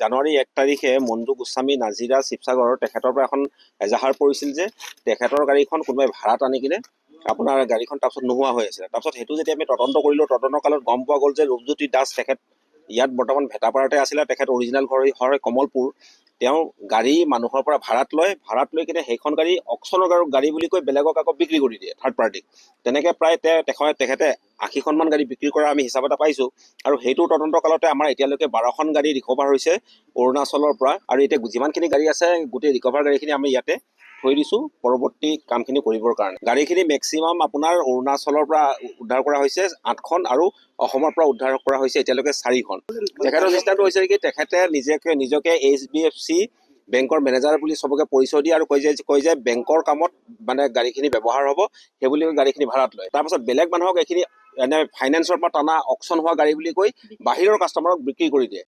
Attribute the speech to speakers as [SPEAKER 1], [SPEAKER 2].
[SPEAKER 1] জানুৱাৰী 1 তাৰিখে মঞ্জু গোস্বামী নাজিৰা শিৱসাগৰৰ তেখেতৰ পৰা এখন এজাহাৰ পৰিছিল যে তেখেতৰ গাড়ীখন কোনোবাই ভাড়াত আনি কিনে আপোনাৰ গাড়ীখন তাৰপিছত নোহোৱা হৈ আছিলে। তাৰপিছত সেইটো যেতিয়া আমি তদন্ত কৰিলোঁ, তদন্ত কালত গম পোৱা গ'ল যে ৰূপজ্যোতি দাস তেখেত ইয়াত বৰ্তমান ভেটাপাৰাতে আছিলে। তেখেত অৰিজিনেল ঘৰ হয় কমলপুৰ। তেওঁ গাড়ী মানুহৰ পৰা ভাড়াত লৈ কিনে সেইখন গাড়ী অকশ্যনৰ গাড়ী বুলি কৈ বেলেগক আকৌ বিক্ৰী কৰি দিয়ে, থাৰ্ড পাৰ্টিক। তেনেকৈ প্ৰায় তেখেতে 80খনমান গাড়ী বিক্ৰী কৰা আমি হিচাপ এটা পাইছোঁ। আৰু সেইটো তদন্ত কালতে আমাৰ এতিয়ালৈকে 12খন গাড়ী ৰিকভাৰ হৈছে অৰুণাচলৰ পৰা। আৰু এতিয়া যিমানখিনি গাড়ী আছে গোটেই ৰিকভাৰ গাড়ীখিনি আমি ইয়াতে থৈ দিছোঁ পৰৱৰ্তী কামখিনি কৰিবৰ কাৰণে। গাড়ীখিনি মেক্সিমাম আপোনাৰ অৰুণাচলৰ পৰা উদ্ধাৰ কৰা হৈছে 8খন আৰু অসমৰ পৰা উদ্ধাৰ কৰা হৈছে এতিয়ালৈকে 4খন। তেখেতৰ চিষ্টেমটো হৈছে কি, তেখেতে নিজকে HDFC বেংকৰ মেনেজাৰ বুলি চবকে পৰিচয় দিয়ে আৰু কয় যে বেংকৰ কামত মানে গাড়ীখিনি ব্যৱহাৰ হ'ব, সেইবুলি গাড়ীখিনি ভাড়াত লয়। তাৰপাছত বেলেগ মানুহক এইখিনি এনে ফাইনেন্সৰ পৰা টানা অকশ্যন হোৱা গাড়ী বুলি কৈ বাহিৰৰ কাষ্টমাৰক বিক্ৰী কৰি দিয়ে।